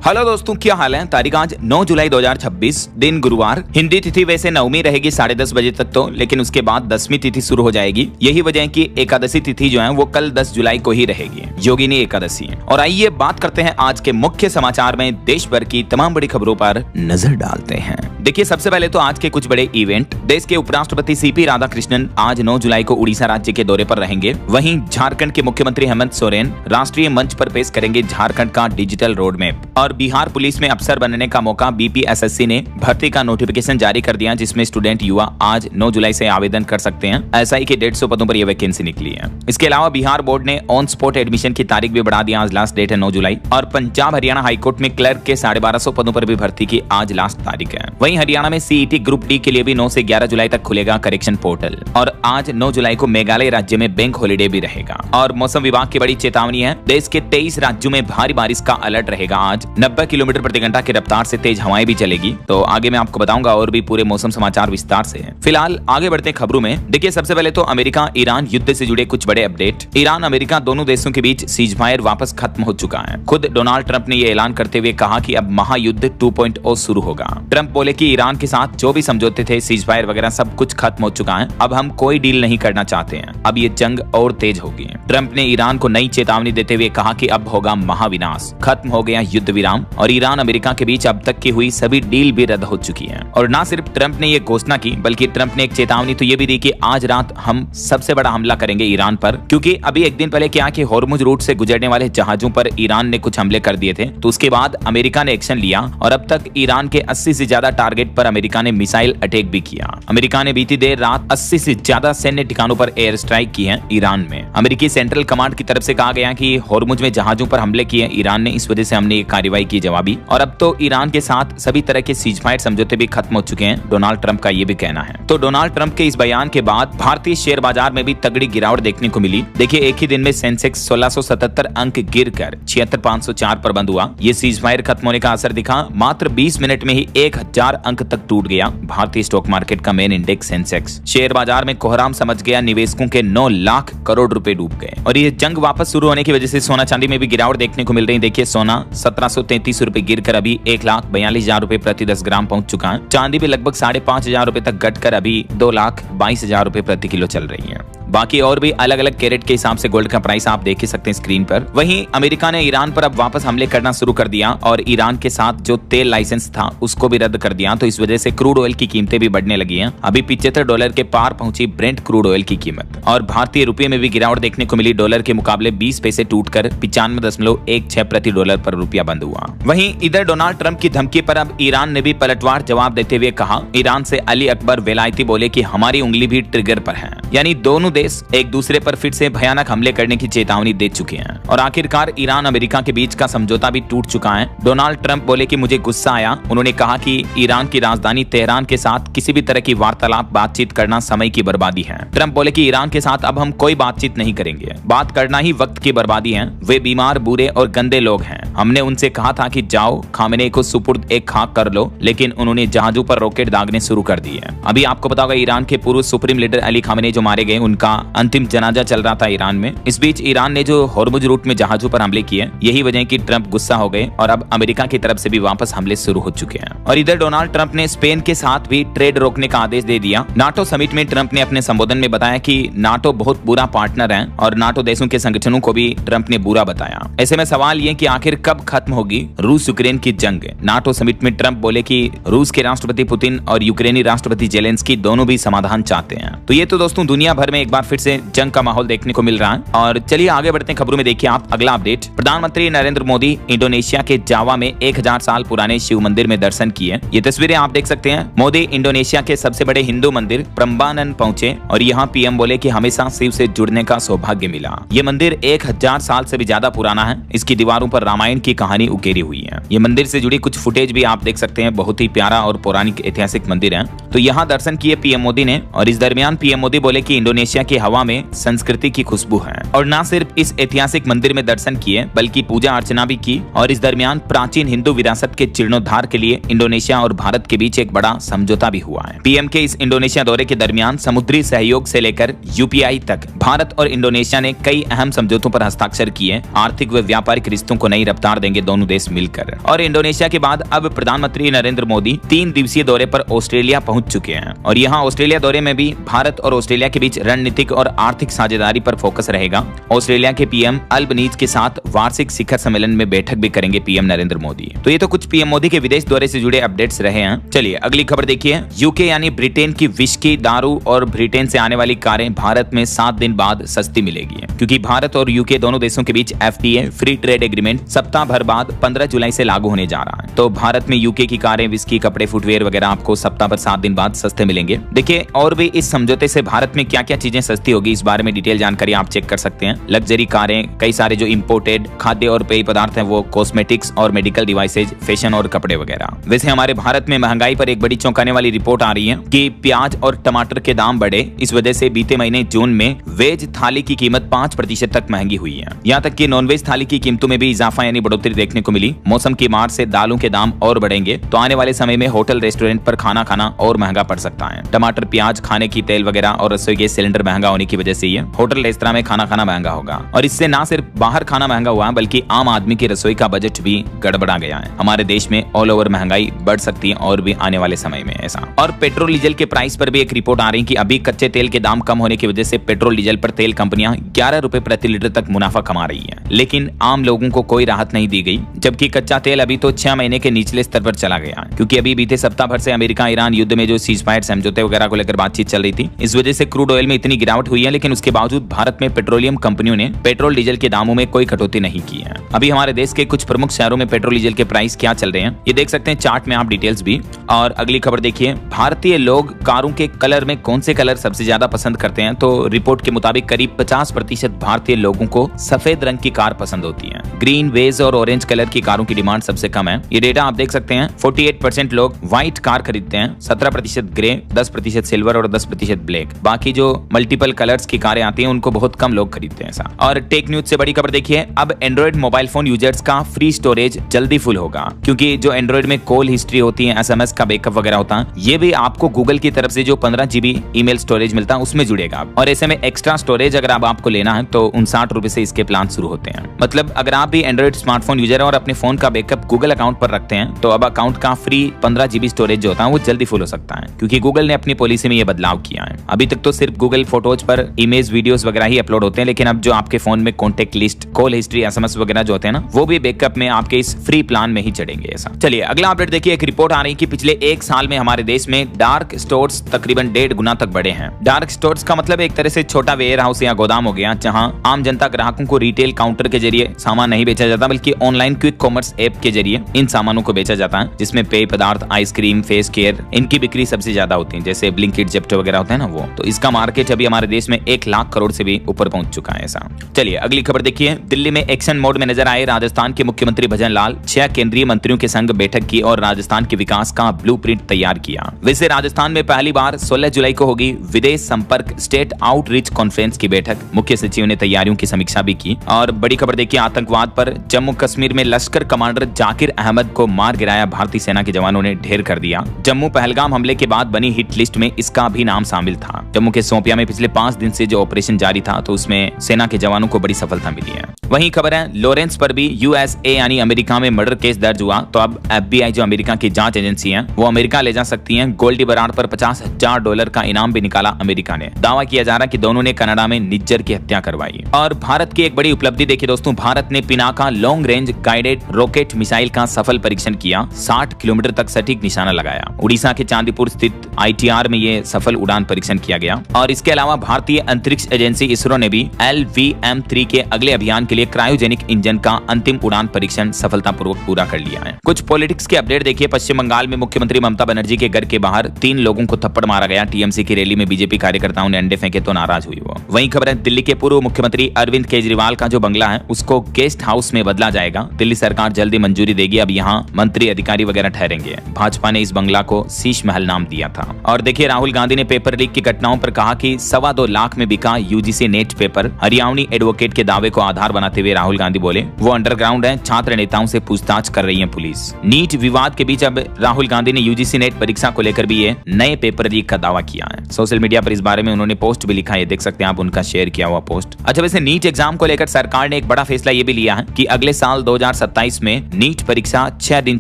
Hello दोस्तों, क्या हाल है। तारीख आज 9 जुलाई 2026, दिन गुरुवार। हिंदी तिथि वैसे नवमी रहेगी 10:30 बजे तक तो, लेकिन उसके बाद 10वीं तिथि शुरू हो जाएगी। यही वजह है कि एकादशी तिथि जो है वो कल 10 जुलाई को ही रहेगी, योगिनी एकादशी। और आइए बात करते हैं आज के मुख्य समाचार में देश भर की तमाम बड़ी खबरों पर नजर डालते हैं। देखिए, सबसे पहले तो आज के कुछ बड़े इवेंट। देश के उपराष्ट्रपति सीपी राधाकृष्णन आज 9 जुलाई को उड़ीसा राज्य के दौरे पर रहेंगे। वहीं झारखंड के मुख्यमंत्री हेमंत सोरेन राष्ट्रीय मंच पर पेश करेंगे झारखंड का डिजिटल रोड मैप। और बिहार पुलिस में अफसर बनने का मौका, बीपीएसएससी ने भर्ती का नोटिफिकेशन जारी कर दिया, जिसमें स्टूडेंट युवा आज 9 जुलाई से आवेदन कर सकते हैं। एसआई के 150 पदों पर यह वैकेंसी निकली है। इसके अलावा बिहार बोर्ड ने ऑन स्पॉट एडमिशन की तारीख भी बढ़ा दिया, आज लास्ट डेट है 9 जुलाई। और पंजाब हरियाणा हाईकोर्ट में क्लर्क के 1250 पदों पर भी भर्ती की आज लास्ट तारीख है। वहीं हरियाणा में सीईटी ग्रुप डी के लिए भी 9 से 11 जुलाई तक खुलेगा करेक्शन पोर्टल। और आज 9 जुलाई को मेघालय राज्य में बैंक हॉलिडे भी रहेगा। और मौसम विभाग की बड़ी चेतावनी है, देश के 23 राज्यों में भारी बारिश का अलर्ट रहेगा। आज 90 किलोमीटर प्रति घंटा की रफ्तार से तेज हवाएं भी चलेगी। तो आगे मैं आपको बताऊंगा और भी पूरे मौसम समाचार विस्तार से। फिलहाल आगे बढ़ते हैं खबरों में। देखिए, सबसे पहले तो अमेरिका ईरान युद्ध से जुड़े कुछ बड़े अपडेट। ईरान अमेरिका दोनों देशों के बीच सीजफायर वापस खत्म हो चुका है। खुद डोनाल्ड ट्रंप ने यह ऐलान करते हुए कहा कि अब महायुद्ध 2.0 शुरू होगा। ट्रंप बोले कि ईरान के साथ जो भी समझौते थे, सीजफायर वगैरह सब कुछ खत्म हो चुका है। अब हम कोई डील नहीं करना चाहते हैं। अब ये जंग और तेज होगी। ट्रंप ने ईरान को नई चेतावनी देते हुए कहा कि अब होगा महाविनाश, खत्म हो गया युद्ध विराम। और ईरान अमेरिका के बीच अब तक की हुई सभी डील भी रद्द हो चुकी है। और न सिर्फ ट्रंप ने यह घोषणा की, बल्कि ट्रंप ने एक चेतावनी तो ये भी दी कि आज रात हम सबसे बड़ा हमला करेंगे ईरान पर। क्योंकि अभी एक दिन पहले क्या कि हॉर्मुज रूट से गुजरने वाले जहाजों पर ईरान ने कुछ हमले कर दिए थे, तो उसके बाद अमेरिका ने एक्शन लिया और अब तक ईरान के 80 से ज्यादा टारगेट पर अमेरिका ने मिसाइल अटैक भी किया। अमेरिका ने बीती देर रात 80 से ज्यादा सैन्य ठिकानों पर एयर स्ट्राइक की है ईरान में। अमेरिकी सेंट्रल कमांड की तरफ से कहा गया कि हॉर्मुज में जहाजों पर हमले किए ईरान ने, इस वजह से हमने ये कार्रवाई की जवाबी। और अब तो ईरान के साथ सभी तरह के सीजफायर समझौते भी खत्म हो चुके हैं, डोनाल्ड ट्रंप का ये भी कहना है। तो डोनाल्ड ट्रंप के इस बयान के बाद भारतीय शेयर बाजार में भी तगड़ी गिरावट देखने को मिली। देखिए, एक ही दिन में सेंसेक्स 1677 अंक गिरकर 76,504 पर बंद हुआ। ये सीजफायर खत्म होने का असर दिखा। मात्र 20 मिनट में ही 1000 अंक तक टूट गया भारतीय स्टॉक मार्केट का मेन इंडेक्स सेंसेक्स। शेयर बाजार में कोहराम समझ गया, निवेशकों के 9 लाख करोड़ रुपए डूब गए। और ये जंग वापस शुरू होने की वजह से सोना चांदी में भी गिरावट देखने को मिल रही है। देखिए, सोना 1733 रुपए गिरकर अभी 1,42,000 रुपए प्रति 10 ग्राम पहुंच चुका है। चांदी भी लगभग 5,500 रुपए तक घटकर अभी 2,22,000 रुपए प्रति किलो चल रही है। बाकी और भी अलग अलग कैरेट के हिसाब से गोल्ड का प्राइस आप देख ही सकते हैं स्क्रीन पर। वहीं अमेरिका ने ईरान पर अब वापस हमले करना शुरू कर दिया और ईरान के साथ जो तेल लाइसेंस था उसको भी रद्द कर दिया। तो इस वजह से क्रूड ऑयल की कीमतें भी बढ़ने लगी हैं। अभी $75 के पार पहुंची ब्रेंट क्रूड ऑयल की कीमत। और भारतीय रुपये में भी गिरावट देखने को मिली। डॉलर के मुकाबले 20 पैसे टूटकर 95.16 प्रति डॉलर पर रुपया बंद हुआ। वहीं इधर डोनाल्ड ट्रंप की धमकी पर अब ईरान ने भी पलटवार जवाब देते हुए कहा। ईरान से अली अकबर वेलायती बोले कि हमारी उंगली भी ट्रिगर पर है। यानी दोनों देश एक दूसरे पर फिर से भयानक हमले करने की चेतावनी दे चुके हैं। और आखिरकार ईरान अमेरिका के बीच का समझौता भी टूट चुका है। डोनाल्ड ट्रंप बोले कि मुझे गुस्सा आया। उन्होंने कहा कि ईरान की राजधानी तेहरान के साथ किसी भी तरह की वार्तालाप बातचीत करना समय की बर्बादी है। ट्रंप बोले कि ईरान के साथ अब हम कोई बातचीत नहीं करेंगे। बात करना ही वक्त की बर्बादी है। वे बीमार, बुरे और गंदे लोग हैं। हमने उनसे कहा था कि जाओ खामेनेई को सुपुर्द एक खाक कर लो, लेकिन उन्होंने जहाजों पर रॉकेट दागने शुरू कर दिए। अभी आपको पता होगा, ईरान के पूर्व सुप्रीम लीडर अली खामेनेई जो मारे गए, उनका अंतिम जनाजा चल रहा था ईरान में। इस बीच ईरान ने जो हॉर्मुज रूट में जहाजों पर हमले किए, यही वजह है कि ट्रंप गुस्सा हो गए और अब अमेरिका की तरफ से भी वापस हमले शुरू हो चुके हैं। और इधर डोनाल्ड ट्रंप ने स्पेन के साथ भी ट्रेड रोकने का आदेश दे दिया। नाटो समिट में ट्रंप ने अपने संबोधन में बताया कि नाटो बहुत बुरा पार्टनर है और नाटो देशों के संगठनों को भी ट्रंप ने बुरा बताया। ऐसे में सवाल ये कि आखिर कब खत्म होगी रूस यूक्रेन की जंग। नाटो समिट में ट्रंप बोले कि रूस के राष्ट्रपति पुतिन और यूक्रेनी राष्ट्रपति जेलेंस्की दोनों भी समाधान चाहते हैं। तो ये तो दोस्तों दुनिया भर में एक बार फिर से जंग का माहौल देखने को मिल रहा है। और चलिए आगे बढ़ते हैं खबरों में। देखिए आप अगला अपडेट। प्रधानमंत्री नरेंद्र मोदी इंडोनेशिया के जावा में 1000 साल पुराने शिव मंदिर में दर्शन किए। ये तस्वीरें आप देख सकते हैं। मोदी इंडोनेशिया के सबसे बड़े हिंदू मंदिर प्रम्बानन पहुंचे और यहाँ पीएम बोले कि हमेशा शिव से जुड़ने का सौभाग्य मिला। ये मंदिर 1000 साल से भी ज्यादा पुराना है। इसकी दीवारों पर रामायण की कहानी उकेरी हुई है। ये मंदिर से जुड़ी कुछ फुटेज भी आप देख सकते हैं। बहुत ही प्यारा और पौराणिक ऐतिहासिक मंदिर है। तो यहाँ दर्शन किए पीएम मोदी ने। और इस दरमियान पीएम मोदी बोले कि इंडोनेशिया की हवा में संस्कृति की खुशबू है। और न सिर्फ इस ऐतिहासिक मंदिर में दर्शन किए बल्कि पूजा अर्चना भी की। और इस दरमियान प्राचीन हिंदू विरासत के जीर्णोद्धार के लिए इंडोनेशिया और भारत के बीच एक बड़ा समझौता भी हुआ है। पीएम के इस इंडोनेशिया दौरे के दरमियान समुद्री सहयोग से लेकर यूपीआई तक भारत और इंडोनेशिया ने कई अहम समझौतों पर हस्ताक्षर किए। आर्थिक व व्यापारिक रिश्तों को नई रफ्तार देंगे दोनों देश मिलकर। और इंडोनेशिया के बाद अब प्रधानमंत्री नरेंद्र मोदी 3 दिवसीय दौरे पर ऑस्ट्रेलिया पहुंच चुके हैं। और यहाँ ऑस्ट्रेलिया दौरे में भी भारत और ऑस्ट्रेलिया के बीच रणनीतिक और आर्थिक साझेदारी पर फोकस रहेगा। ऑस्ट्रेलिया के पीएम अल्बनीज के साथ वार्षिक शिखर सम्मेलन में बैठक भी करेंगे पीएम नरेंद्र मोदी। तो ये तो कुछ पीएम मोदी के विदेश दौरे से जुड़े अपडेट्स रहे हैं। चलिए अगली खबर देखिए। यूके यानी ब्रिटेन की विस्की, दारू और ब्रिटेन से आने वाली कारें भारत में 7 दिन बाद सस्ती मिलेगी, क्योंकि भारत और यूके दोनों देशों के बीच FTA फ्री ट्रेड एग्रीमेंट सप्ताह भर बाद 15 जुलाई से लागू होने जा रहा है। तो भारत में यूके की कारें, विस्की, कपड़े, फुटवेयर वगैरह आपको सप्ताह भर 7 दिन बाद सस्ते मिलेंगे। देखिए और भी इस समझौते से भारत में क्या क्या चीजें सस्ती होगी इस बारे में डिटेल जानकारी आप चेक कर सकते हैं। लग्जरी कारें, कई सारे जो इंपोर्टेड खाद्य और पेय पदार्थ हैं वो, कॉस्मेटिक्स और मेडिकल डिवाइसेज, फैशन और कपड़े वगैरह। वैसे हमारे भारत में महंगाई पर एक बड़ी चौंकाने वाली रिपोर्ट आ रही है कि प्याज और टमाटर के दाम बढ़े। इस वजह से बीते महीने जून में वेज थाली की कीमत 5% तक महंगी हुई है। यहाँ तक कि नॉनवेज थाली की कीमतों में भी इजाफा यानी बढ़ोतरी देखने को मिली। मौसम की मार से दालों के दाम और बढ़ेंगे, तो आने वाले समय में होटल रेस्टोरेंट पर खाना खाना और महंगा पड़ सकता है। टमाटर, प्याज, खाने की तेल वगैरह और रसोई गैस सिलेंडर महंगा होने की वजह से ये होटल रेस्तरां में खाना खाना महंगा होगा। और इससे न सिर्फ बाहर खाना महंगा हुआ है बल्कि आम आदमी की रसोई का बजट भी गड़बड़ा गया है। हमारे देश में ऑल ओवर महंगाई बढ़ सकती है और भी आने वाले समय में ऐसा। और पेट्रोल डीजल के प्राइस पर भी एक रिपोर्ट आ रही है कि अभी कच्चे तेल के दाम कम होने की वजह से पेट्रोल डीजल पर तेल कंपनियां 11 रुपए प्रति लीटर तक मुनाफा कमा रही हैं। लेकिन आम लोगों को कोई राहत नहीं दी गई, जबकि कच्चा तेल अभी तो 6 महीने के निचले स्तर पर चला गया, क्योंकि अभी बीते सप्ताह भर से अमेरिका ईरान युद्ध में जो सीजफायर समझौते वगैरह को लेकर बातचीत चल रही थी, इस वजह से क्रूड ऑयल में इतनी गिरावट हुई है। लेकिन उसके बावजूद भारत में पेट्रोलियम कंपनियों ने पेट्रोल डीजल के दामों में कोई कटौती नहीं की है। अभी हमारे देश के कुछ प्रमुख शहरों में पेट्रोल डीजल के प्राइस क्या चल रहे हैं ये देख सकते हैं चार्ट में आप डिटेल्स भी। और अगली खबर देखिए, भारतीय लोग कारों के कलर में कौन से कलर सबसे ज्यादा पसंद करते हैं। तो रिपोर्ट के मुताबिक करीब 50% भारतीय लोगों को सफेद रंग की कार पसंद होती है। ग्रीन, बेज और ऑरेंज कलर की कारों की डिमांड सबसे कम है। ये डेटा आप देख सकते हैं। 48% लोग व्हाइट कार खरीदते हैं, 17% ग्रे, 10% सिल्वर और 10% ब्लैक। बाकी जो मल्टीपल कलर्स की कारें आती हैं उनको बहुत कम लोग खरीदते हैं ऐसा। और टेक न्यूज से बड़ी खबर देखिए, अब एंड्रॉइड मोबाइल फोन यूजर्स का फ्री स्टोरेज जल्दी फुल होगा, क्योंकि जो एंड्रॉइड में कॉल हिस्ट्री होती है, SMS का बैकअप वगैरह होता है, ये भी आपको गूगल की तरफ से जो 15 GB ईमेल स्टोरेज मिलता है उसमें जुड़ेगा। और ऐसे में एक्स्ट्रा स्टोरेज अगर आपको लेना है तो 59 रुपए से इसके प्लान शुरू होते हैं। मतलब अगर आप भी एंड्रॉइड स्मार्टफोन यूजर है और अपने फोन का बैकअप गूगल अकाउंट पर रखते हैं तो अब अकाउंट का फ्री 15 GB स्टोरेज जो होता है वो जल्दी फुल हो सकता है, क्योंकि गूगल ने अपनी पॉलिसी में ये बदलाव किया है। अभी तक तो सिर्फ गूगल फोटोज पर इमेज, वीडियोस वगैरह ही अपलोड होते हैं, लेकिन अब जो आपके फोन में contact list, call history, SMS वगैरह जो होते हैं ना, वो भी बैकअप में आपके इस फ्री प्लान में ही चढ़ेंगे ऐसा। चलिए अगला अपडेट देखिए, एक रिपोर्ट आ रही है कि पिछले 1 साल में हमारे देश में डार्क स्टोर्स तकरीबन 1.5 गुना तक बढ़े हैं। डार्क स्टोर्स का मतलब एक तरह से छोटा वेयर हाउस या गोदाम हो गया, जहां आम जनता ग्राहकों को रिटेल काउंटर के जरिए सामान नहीं बेचा जाता बल्कि ऑनलाइन क्विक कॉमर्स ऐप के जरिए इन सामानों को बेचा जाता है, जिसमें पेय पदार्थ, आइसक्रीम, फेस केयर, इनकी बिक्री सबसे ज्यादा होती है, जैसे ब्लिंकिट, जेप्टो वगैरह होते हैं ना वो। तो इसका मार्केट अभी हमारे देश में 1 लाख करोड़ से भी ऊपर पहुंच चुका है ऐसा। चलिए अगली खबर देखिए, दिल्ली में एक्शन मोड में नजर आए राजस्थान के मुख्यमंत्री भजन लाल। 6 केंद्रीय मंत्रियों के संग बैठक की और राजस्थान के विकास का ब्लूप्रिंट तैयार किया। वैसे राजस्थान में पहली बार 16 जुलाई को होगी विदेश संपर्क स्टेट आउटरीच कॉन्फ्रेंस की बैठक। मुख्य सचिव ने तैयारियों की समीक्षा भी की। और बड़ी खबर देखिए, आतंकवाद पर जम्मू कश्मीर में लश्कर कमांडर जाकिर अहमद को मार गिराया भारतीय सेना के जवानों ने ढेर कर दिया। जम्मू पहलगाम हमले के बाद बनी हिट लिस्ट में इसका भी नाम शामिल था। जम्मू के सोपिया में पिछले 5 दिन से जो ऑपरेशन जारी था तो उसमें सेना के जवानों को बड़ी सफलता मिली है। वहीं खबर है लॉरेंस पर भी USA यानी अमेरिका में मर्डर केस दर्ज हुआ, तो अब FBI जो अमेरिका की जांच एजेंसी है वो अमेरिका ले जा सकती है। गोल्डी बराड पर $50,000 का इनाम भी निकाला अमेरिका ने। दावा किया जा रहा कि दोनों ने कनाडा में निज्जर की हत्या करवाई। और भारत की एक बड़ी उपलब्धि देखिए दोस्तों, भारत ने Pinaka long range guided rocket missile का सफल परीक्षण किया। 60 किलोमीटर तक सटीक निशाना लगाया। उड़ीसा के चांदीपुर स्थित ITR में ये सफल उड़ान परीक्षण किया गया। और इसके अलावा भारतीय अंतरिक्ष एजेंसी इसरो ने भी LVM-3 के अगले अभियान के लिए क्रायोजेनिक इंजन का अंतिम उड़ान परीक्षण सफलतापूर्वक पूरा कर लिया है। कुछ पॉलिटिक्स के अपडेट देखिए, पश्चिम बंगाल में मुख्यमंत्री ममता बनर्जी के घर के बाहर 3 लोगों को थप्पड़ मारा गया। TMC की रैली में बीजेपी कार्यकर्ताओं ने अंडे फेंके तो नाराज हुई वो। वहीं खबर है दिल्ली के पूर्व मुख्यमंत्री अरविंद केजरीवाल का जो बंगला है उसको गेस्ट हाउस में बदला जाएगा। दिल्ली सरकार जल्दी मंजूरी देगी, अब यहाँ मंत्री अधिकारी वगैरह ठहरेंगे। भाजपा ने इस बंगला को शीश महल नाम दिया था। और देखिए राहुल गांधी ने पेपर लीक की घटनाओं पर कहा कि 2.25 लाख में बिका UGC net paper. Haryanvi advocate के दावे को आधार बनाते हुए राहुल गांधी बोले वो अंडरग्राउंड है, छात्र नेताओं से पूछताछ कर रही है पुलिस। नीट विवाद के बीच अब राहुल गांधी ने यूजीसी नेट परीक्षा को लेकर भी ये नए पेपर लीक का दावा किया है। सोशल मीडिया पर इस बारे में उन्होंने पोस्ट भी लिखा है, देख सकते हैं आप उनका शेयर किया हुआ पोस्ट। अच्छा, वैसे नीट एग्जाम को लेकर सरकार ने एक बड़ा फैसला ये भी लिया है कि अगले साल 2027 में नीट परीक्षा 6 दिन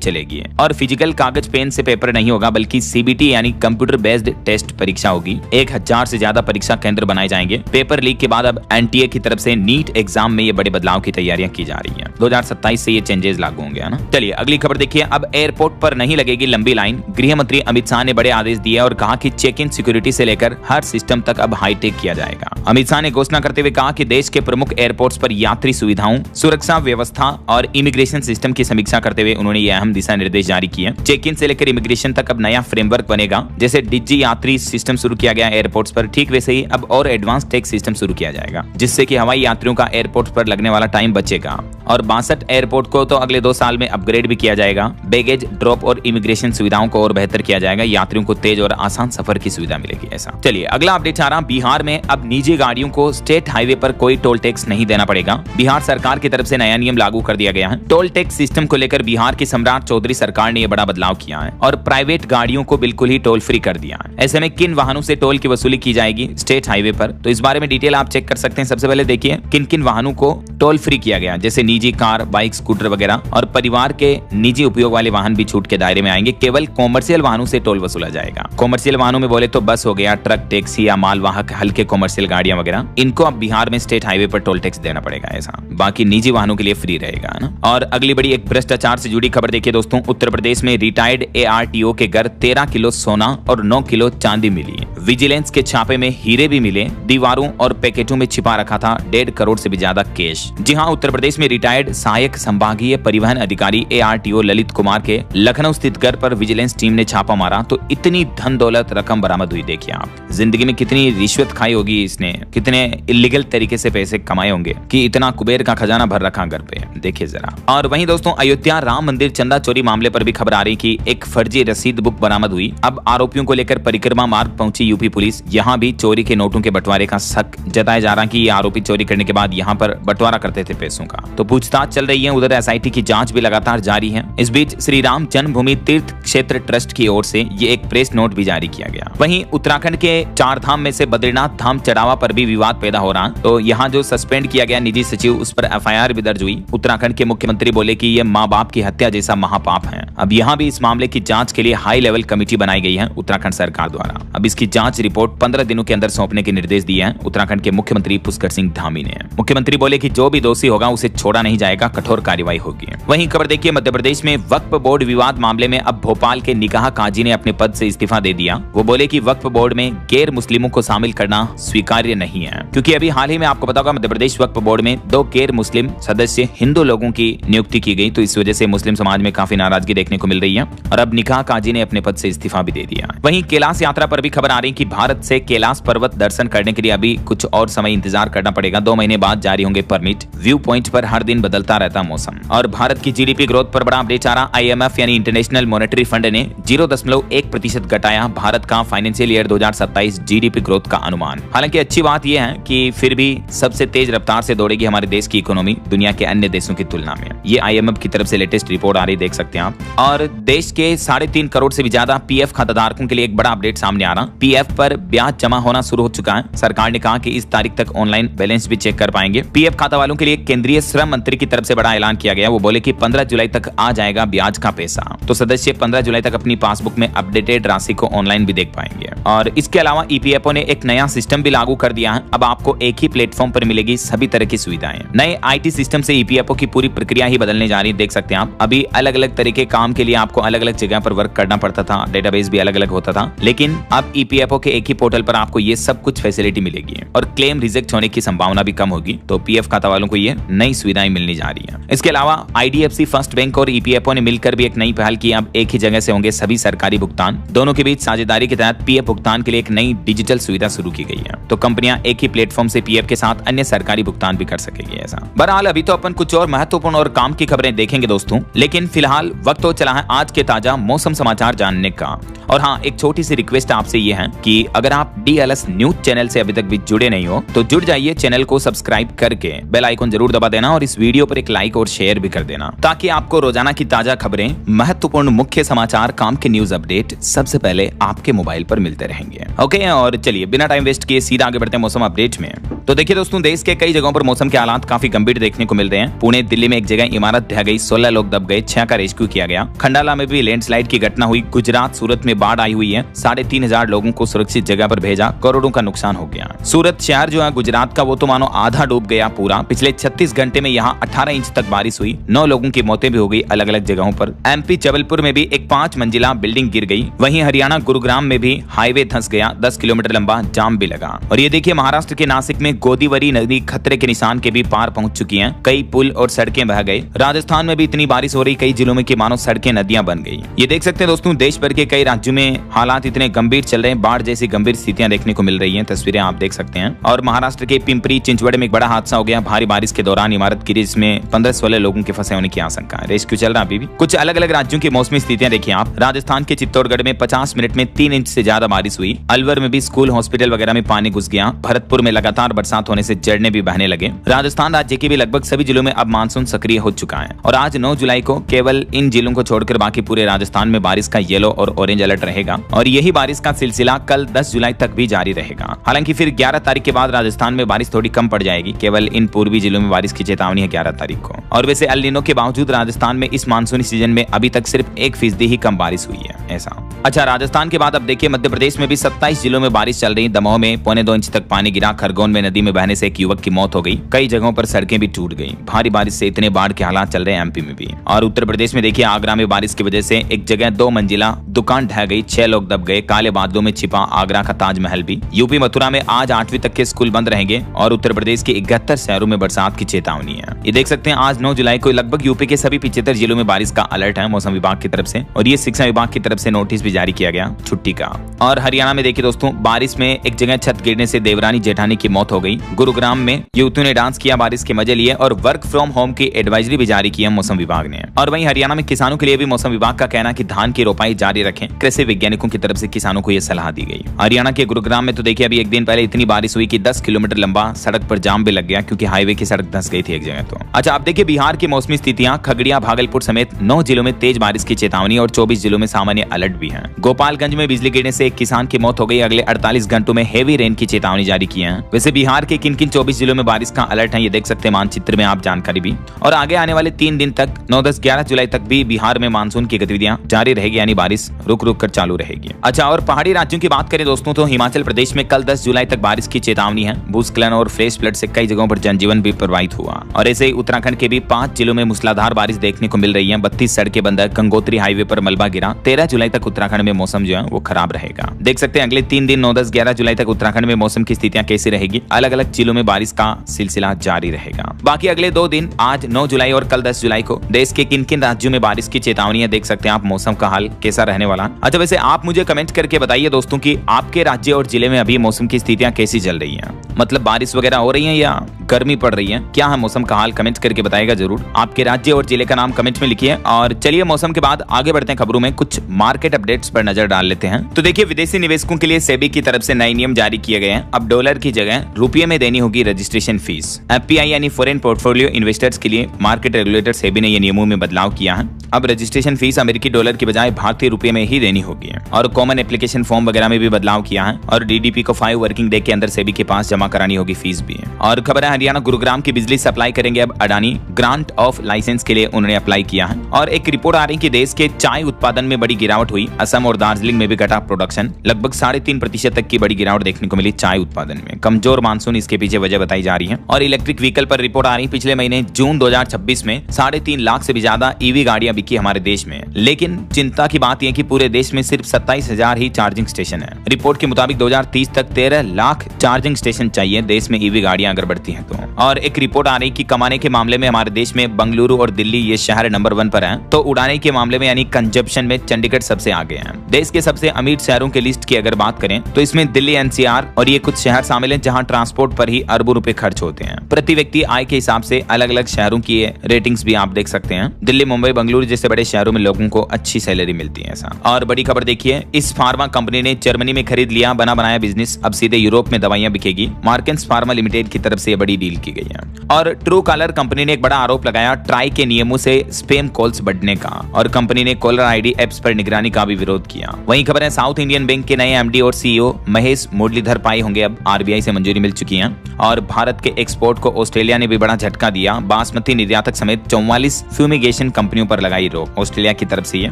चलेगी और फिजिकल कागज पेन से पेपर नहीं होगा बल्कि सीबीटी यानी कंप्यूटर बेस्ड टेस्ट परीक्षा होगी। 1000 से ज्यादा परीक्षा केंद्र बनाए जाएंगे। पेपर लीक के बाद अब एनटीए की तरफ से नीट एग्जाम में ये बड़े बदलाव की तैयारियां की जा रही हैं। 2027 से ये चेंजेस लागू होंगे, है ना। चलिए अगली खबर देखिए। अब एयरपोर्ट पर नहीं लगेगी लंबी लाइन। गृह मंत्री अमित शाह ने बड़े आदेश दिए और कहा कि चेक इन सिक्योरिटी से लेकर हर सिस्टम तक अब हाईटेक किया जाएगा। अमित शाह ने घोषणा करते हुए कहा कि देश के प्रमुख एयरपोर्ट्स पर यात्री सुविधाओं, सुरक्षा व्यवस्था और इमिग्रेशन सिस्टम की समीक्षा करते हुए उन्होंने ये अहम दिशा निर्देश जारी किए। चेक इन से लेकर इमिग्रेशन तक अब नया फ्रेमवर्क बनेगा। जैसे डिजी यात्री सिस्टम शुरू किया गया एयरपोर्ट्स पर, ठीक वैसे ही अब और एडवांस टेक सिस्टम शुरू किया जाएगा, जिससे कि हवाई यात्रियों का एयरपोर्ट पर लगने वाला टाइम बचेगा। और 62 एयरपोर्ट को तो अगले 2 साल में अपग्रेड भी किया जाएगा। बैगेज ड्रॉप और इमिग्रेशन सुविधाओं को और बेहतर किया जाएगा। यात्रियों को तेज और आसान सफर की सुविधा मिलेगी। ऐसा चलिए अगला अपडेट आ रहा। बिहार में अब निजी गाड़ियों को स्टेट हाईवे पर कोई टोल टैक्स नहीं देना पड़ेगा। बिहार सरकार की तरफ से नया नियम लागू कर दिया गया है। टोल टैक्स सिस्टम को लेकर बिहार की सम्राट चौधरी सरकार ने यह बड़ा बदलाव किया है और प्राइवेट गाड़ियों को बिल्कुल ही टोल फ्री कर दिया है। ऐसे में किन वाहनों से टोल की वसूली की जाएगी स्टेट हाईवे पर, तो इस बारे में डिटेल आप चेक कर सकते हैं। सबसे पहले देखिए किन किन वाहनों को टोल फ्री किया गया, जैसे निजी कार, बाइक, स्कूटर वगैरह, और परिवार के निजी उपयोग वाले वाहन भी छूट के दायरे में आएंगे। केवल कॉमर्शियल वाहनों से टोल वसूला जाएगा। कॉमर्शियल वाहनों में बोले तो बस हो गया, ट्रक, टैक्सी या मालवाहक हल्के कॉमर्शियल गाड़ियां वगैरह, इनको अब बिहार में स्टेट हाईवे पर टोल टैक्स देना पड़ेगा। ऐसा बाकी निजी वाहनों के लिए फ्री रहेगा ना। और अगली बड़ी एक भ्रष्टाचार से जुड़ी खबर देखिए दोस्तों। उत्तर प्रदेश में रिटायर्ड ARTO के घर 13 किलो सोना और 9 किलो चांदी मिली। विजिलेंस के छापे में हीरे भी मिले। दीवारों और पैकेटों में छिपा रखा था 1.5 करोड़ से भी ज्यादा कैश। जी हाँ, उत्तर प्रदेश में रिटायर्ड सहायक संभागीय परिवहन अधिकारी ARTO ललित कुमार के लखनऊ स्थित घर पर विजिलेंस टीम ने छापा मारा तो इतनी धन दौलत रकम बरामद हुई। देखिए आप, जिंदगी में कितनी रिश्वत खाई होगी इसने, कितने इलीगल तरीके से पैसे कमाए होंगे कि इतना कुबेर का खजाना भर रखा घर पे, देखिए जरा। और वहीं दोस्तों अयोध्या राम मंदिर चंदा चोरी मामले पर भी खबर आ रही कि एक फर्जी रसीद बुक बरामद हुई। अब आरोपियों को लेकर परिक्रमा मार्ग पहुंची यूपी पुलिस। यहाँ भी चोरी के नोटों के बंटवारे का शक जताया जा रहा कि ये आरोपी चोरी करने के बाद यहाँ पर बंटवारा करते थे पैसों का, तो पूछताछ चल रही है। उधर SIT की जांच भी लगातार जारी है। इस बीच श्री राम जन्मभूमि तीर्थ क्षेत्र ट्रस्ट की ओर से ये एक प्रेस नोट भी जारी किया गया। वहीं उत्तराखंड के 4 धाम में से बद्रीनाथ धाम चढ़ावा पर भी विवाद पैदा हो रहा, तो यहाँ जो सस्पेंड किया गया निजी सचिव, उस पर FIR भी दर्ज हुई। उत्तराखंड के मुख्यमंत्री बोले कि ये माँ बाप की हत्या जैसा महापाप है। अब यहाँ भी इस मामले की जांच के लिए हाई लेवल कमेटी बनाई गई है उत्तराखंड सरकार द्वारा। अब इसकी जांच रिपोर्ट 15 दिनों के अंदर सौंपने के निर्देश दिए हैं उत्तराखंड के मुख्यमंत्री पुष्कर सिंह धामी ने। मुख्यमंत्री बोले कि जो भी दोषी होगा उसे छोड़ा नहीं जाएगा, कठोर कार्रवाई होगी। वहीं खबर देखिए मध्य प्रदेश में वक्फ बोर्ड विवाद मामले में अब भोपाल के निकाह काजी ने अपने पद से इस्तीफा दे दिया। वो बोले कि वक्फ बोर्ड में गैर मुस्लिमों को शामिल करना स्वीकार्य नहीं है, क्योंकि अभी हाल ही में आपको पता होगा मध्य प्रदेश वक्फ बोर्ड में 2 गैर मुस्लिम सदस्य हिंदू लोगों की नियुक्ति की गई, तो इस वजह से मुस्लिम समाज में काफी नाराजगी देखने को मिल रही है और अब निकाह काजी ने अपने पद से इस्तीफा भी दे दिया। वहीं कैलाश यात्रा पर भी खबर आ रही कि भारत से कैलाश पर्वत दर्शन करने के लिए अभी कुछ और समय इंतजार करना पड़ेगा। 2 महीने बाद जारी होंगे परमिट। व्यू पॉइंट पर हर दिन बदलता रहता मौसम। और भारत की GDP ग्रोथ पर बड़ा अपडेट आ रहा। IMF यानी इंटरनेशनल मॉनेटरी फंड ने 0.1% घटाया भारत का फाइनेंशियल ईयर 2027 GDP ग्रोथ का अनुमान। हालांकि अच्छी बात यह है कि फिर भी सबसे तेज रफ्तार से दौड़ेगी हमारे देश की इकोनॉमी दुनिया के अन्य देशों की तुलना में। ये IMF की तरफ से लेटेस्ट रिपोर्ट आ रही, देख सकते हैं आप। और देश के 3.5 करोड़ से भी ज्यादा PF खाताधारकों के लिए एक बड़ा अपडेट सामने आ रहा। PF पर ब्याज जमा होना शुरू हो चुका है। सरकार ने कहा कि इस तारीख तक ऑनलाइन बैलेंस भी चेक कर पाएंगे। PF खाता वालों के लिए केंद्रीय श्रम मंत्री की तरफ से बड़ा ऐलान किया गया। वो बोले कि 15 जुलाई तक आ जाएगा ब्याज का पैसा, तो सदस्य 15 जुलाई तक अपनी पासबुक में अपडेटेड राशि को ऑनलाइन भी देख पाएंगे। और इसके अलावा EPFO ने एक नया सिस्टम भी लागू कर दिया है। अब आपको एक ही प्लेटफॉर्म पर मिलेगी सभी तरह की सुविधाएं। नए IT सिस्टम से EPFO की पूरी प्रक्रिया ही बदलने जा रही है, देख सकते हैं आप। अभी अलग अलग तरह के काम के लिए आपको अलग अलग जगह पर वर्क करना पड़ता था, डेटाबेस भी अलग अलग होता था, लेकिन अब EPFO के एक ही पोर्टल पर आपको ये सब कुछ फैसिलिटी मिलेगी और क्लेम रिजेक्ट होने की संभावना भी कम होगी। तो PF खाता वालों को ये नई सुविधाएं मिलने जा रही है। इसके अलावा IDFC फर्स्ट बैंक और EPFO ने मिलकर भी एक नई पहल फिलहाल की अब एक ही जगह से होंगे सभी सरकारी भुगतान। दोनों के बीच साझेदारी के तहत पीएफ भुगतान के लिए एक नई डिजिटल सुविधा शुरू की गई है, तो कंपनियां एक ही प्लेटफॉर्म से पीएफ के साथ अन्य सरकारी भुगतान भी कर सकेगी। ऐसा बहरहाल अभी तो अपन कुछ और महत्वपूर्ण और काम की खबरें देखेंगे दोस्तों, लेकिन फिलहाल वक्त हो चला है आज के ताजा मौसम समाचार जानने का। और हाँ, एक छोटी सी रिक्वेस्ट आपसे ये है कि अगर आप डीएलएस न्यूज चैनल से अभी तक भी जुड़े नहीं हो तो जुड़ जाइए, चैनल को सब्सक्राइब करके बेल आइकन जरूर दबा देना और इस वीडियो पर एक लाइक और शेयर भी कर देना, ताकि आपको रोजाना की ताजा खबरें, महत्वपूर्ण मुख्य समाचार, काम के न्यूज अपडेट सबसे पहले आपके मोबाइल पर मिलते रहेंगे। ओके, और चलिए बिना टाइम वेस्ट किए सीधा आगे बढ़ते हैं मौसम अपडेट में। तो देखिए दोस्तों, देश के कई जगहों पर मौसम के हालात काफी गंभीर देखने को मिल रहे हैं। पुणे दिल्ली में एक जगह इमारत ढह गई, 16 लोग दब गए, 6 का रेस्क्यू किया गया। खंडाला में भी लैंडस्लाइड की घटना हुई। गुजरात सूरत में बाढ़ आई हुई है, 3,500 लोगों को सुरक्षित जगह पर भेजा, करोड़ों का नुकसान हो गया। सूरत शहर जो है गुजरात का, वो तो मानो आधा डूब गया पूरा। पिछले 36 घंटे में यहाँ 18 इंच तक बारिश हुई, 9 लोगों की मौतें भी हो गई अलग अलग जगहों पर। एमपी जबलपुर में भी एक 5 मंजिला बिल्डिंग गिर गई। वहीं हरियाणा गुरुग्राम में भी हाईवे धंस गया, 10 किलोमीटर लंबा जाम भी लगा। और ये देखिए महाराष्ट्र के नासिक में गोदावरी नदी खतरे के निशान के भी पार पहुंच चुकी है, कई पुल और सड़कें बह गई। राजस्थान में भी इतनी बारिश हो रही कई जिलों में कि मानो सड़कें नदियां बन गई। ये देख सकते हैं दोस्तों, देश भर के कई राज्यों में हालात इतने गंभीर चल रहे हैं, बाढ़ जैसी गंभीर स्थितियां देखने को मिल रही हैं, तस्वीरें आप देख सकते हैं। और महाराष्ट्र के पिंपरी चिंचवड़ में एक बड़ा हादसा हो गया, भारी बारिश के दौरान इमारत गिरी, जिसमें 15-16 लोगों के फंसे होने की आशंका है। रेस्क्यू चल रहा अभी भी। कुछ अलग अलग राज्यों की मौसमी स्थितियां देखिए आप। राजस्थान के चित्तौड़गढ़ में 50 मिनट में 3 इंच से ज्यादा बारिश हुई। अलवर में भी स्कूल, हॉस्पिटल वगैरह में पानी घुस गया। भरतपुर में लगातार बरसात होने से झरने भी बहने लगे। राजस्थान राज्य के भी लगभग सभी जिलों में अब मानसून सक्रिय हो चुका है और आज 9 जुलाई को केवल इन जिलों को छोड़कर बाकी पूरे राजस्थान में बारिश का येलो और ऑरेंज अलर्ट रहेगा और यही बारिश का सिलसिला कल 10 जुलाई तक भी जारी रहेगा। हालांकि फिर 11 तारीख के बाद राजस्थान में बारिश थोड़ी कम पड़ जाएगी, केवल इन पूर्वी जिलों में बारिश की चेतावनी है 11 तारीख को। और वैसे एल नीनो के बावजूद राजस्थान में इस मानसूनी सीजन में अभी तक सिर्फ 1% ही कम बारिश हुई है। ऐसा अच्छा, राजस्थान के बाद अब देखिए मध्य प्रदेश में भी 27 जिलों में बारिश चल रही। दमोह में 1.25 इंच तक पानी गिरा। खरगोन में नदी में बहने से एक युवक की मौत हो गई। कई जगहों पर सड़कें भी टूट गई। भारी बारिश से इतने बाढ़ के हालात चल रहे हैं एमपी में भी। और उत्तर प्रदेश में देखिए आगरा में बारिश की वजह से एक जगह 2 मंजिला दुकान ढह गई, 6 लोग दब गए। काले बादलों में छिपा आगरा का ताजमहल भी। यूपी मथुरा में आज 8वीं तक के स्कूल बंद रहेंगे और उत्तर प्रदेश के 71 शहरों में बरसात की चेतावनी है। ये देख सकते हैं आज 9 जुलाई को लगभग यूपी के सभी 75 जिलों में बारिश का अलर्ट है मौसम विभाग की तरफ से और ये शिक्षा विभाग की तरफ से नोटिस भी जारी किया गया छुट्टी का। और हरियाणा में देखिए दोस्तों, बारिश में एक जगह छत गिरने से देवरानी जेठानी की मौत हो गई। गुरुग्राम में युवतियों ने डांस किया, बारिश के मजे लिए और वर्क फ्रॉम होम की एडवाइजरी भी जारी की है मौसम विभाग ने। और वहीं हरियाणा में किसानों के लिए भी मौसम विभाग का कहना कि धान की रोपाई जारी रखें। कृषि वैज्ञानिकों की तरफ से किसानों को यह सलाह दी गई। हरियाणा के गुरुग्राम में तो देखिए अभी एक दिन पहले इतनी बारिश हुई कि 10 किलोमीटर लंबा सड़क पर जाम भी लग गया, क्योंकि हाईवे की सड़क धंस गई थी एक जगह। तो अच्छा, आप देखिए बिहार की मौसमी स्थितियां। खगड़िया, भागलपुर समेत 9 जिलों में तेज बारिश की चेतावनी और 24 जिलों में सामान्य अलर्ट भी है। गोपालगंज में बिजली गिरने से एक किसान की मौत हो गई। अगले 48 घंटों में हेवी रेन की चेतावनी जारी की है। वैसे बिहार के किन किन 24 जिलों में बारिश का अलर्ट है ये देख सकते हैं मानचित्र में आप जानकारी भी। और आगे आने वाले 3 दिन तक 9, 10, 11 जुलाई तक भी बिहार में मानसून की गतिविधियां जारी रहेगी, यानी बारिश रुक रुक कर चालू रहेगी। अच्छा, और पहाड़ी राज्यों की बात करें दोस्तों तो हिमाचल प्रदेश में कल 10 जुलाई तक बारिश की चेतावनी है। भूस्खलन और फ्लैश फ्लड से कई जगहों पर जनजीवन भी प्रभावित हुआ। और ऐसे ही उत्तराखंड के भी 5 जिलों में मूसलाधार बारिश देखने को मिल रही है। 32 सड़कें बंद है। गंगोत्री हाईवे पर मलबा गिरा। 13 जुलाई तक उत्तराखंड में मौसम जो है वो खराब रहेगा। देख सकते हैं अगले 3 दिन 9, 10, 11 जुलाई तक उत्तराखंड में मौसम की स्थितियां कैसी रहेगी। अलग अलग जिलों में बारिश का सिलसिला जारी रहेगा। बाकी अगले 2 दिन आज 9 जुलाई और कल 10 जुलाई को देश के किन किन राज्यों में बारिश की चेतावनी है देख सकते हैं आप। मौसम का हाल कैसा रहने वाला। अच्छा, वैसे आप मुझे कमेंट करके बताइए दोस्तों कि आपके राज्य और जिले में अभी मौसम की स्थितियां कैसी चल रही हैं। मतलब बारिश वगैरह हो रही है या गर्मी पड़ रही है, क्या है मौसम का हाल, कमेंट करके बताइएगा जरूर। आपके राज्य और जिले का नाम कमेंट में लिखिए। और चलिए मौसम के बाद आगे बढ़ते हैं खबरों में। कुछ मार्केट अपडेट्स पर नजर डाल लेते हैं। तो देखिए विदेशी निवेशकों के लिए सेबी की तरफ से नए नियम जारी किए गए हैं। अब डॉलर की जगह रुपये में देनी होगी रजिस्ट्रेशन फीस। एफपीआई यानी फॉरेन पोर्टफोलियो इन्वेस्टर्स के लिए मार्केट रेगुलेटर सेबी ने ये नियमों में बदलाव किया है। अब रजिस्ट्रेशन फीस अमेरिकी डॉलर की बजाय भारतीय रुपये में ही देनी होगी। और कॉमन एप्लीकेशन फॉर्म वगैरह में भी बदलाव किया है। और डीडीपी को 5 वर्किंग डे के अंदर सेबी के पास जमा करानी होगी फीस भी। और खबर है हरियाणा गुरुग्राम की बिजली सप्लाई करेंगे अब अडानी। ग्रांट ऑफ लाइसेंस के लिए उन्होंने अप्लाई किया है। और एक रिपोर्ट आ रही है कि देश के चाय उत्पादन में बड़ी गिरावट हुई। असम और दार्जिलिंग में भी घटा प्रोडक्शन। लगभग 3.5% तक की बड़ी गिरावट देखने को मिली चाय उत्पादन में। कमजोर मानसून इसके पीछे वजह बताई जा रही है। और इलेक्ट्रिक व्हीकल पर रिपोर्ट आ रही है, पिछले महीने जून 2026 में 3.5 लाख से भी ज्यादा ईवी गाड़ियां बिकी हमारे देश में। लेकिन चिंता की बात यह कि पूरे देश में सिर्फ 27,000 ही चार्जिंग स्टेशन है। रिपोर्ट के मुताबिक 2030 तक 13 लाख चार्जिंग स्टेशन चाहिए देश में ईवी गाड़ियां अगर बढ़ती हैं तो। और एक रिपोर्ट आ रही कि कमाने के मामले में हमारे देश में बंगलुरु और दिल्ली ये शहर नंबर 1 पर हैं, तो उड़ाने के मामले में यानी कंजप्शन में चंडीगढ़ सबसे आगे है। देश के सबसे अमीर शहरों के लिस्ट की अगर बात करें तो इसमें दिल्ली, एनसीआर और ये कुछ शहर शामिल हैं जहां ट्रांसपोर्ट पर ही अरबों रुपए खर्च होते हैं। प्रति व्यक्ति आय के हिसाब से अलग अलग शहरों की रेटिंग्स भी आप देख सकते हैं। दिल्ली, मुंबई, बंगलुरु जैसे बड़े शहरों में लोगों को अच्छी सैलरी मिलती है ऐसा। और बड़ी खबर देखिए, इस फार्मा कंपनी ने जर्मनी में खरीद लिया बना बनाया बिजनेस, अब सीधे यूरोप में दवाइयां बिकेगी। मार्केंस फार्मा लिमिटेड की तरफ से बड़ी डील की गई है। और ट्रू कॉलर कंपनी ने एक बड़ा आरोप लगाया ट्राई के नियमों से स्पैम कॉल्स बढ़ने का, और कंपनी ने कॉलर आईडी एप्स पर निगरानी का भी विरोध किया। वहीं खबर है साउथ इंडियन बैंक के नए एमडी और सीईओ महेश मुरलीधर पाई होंगे अब आरबीआई से मंजूरी मिल चुकी है। और भारत के एक्सपोर्ट को ऑस्ट्रेलिया ने भी बड़ा झटका दिया। बासमती निर्यातक समेत 44 फ्यूमिगेशन कंपनियों पर लगाई रोक। ऑस्ट्रेलिया की तरफ से ये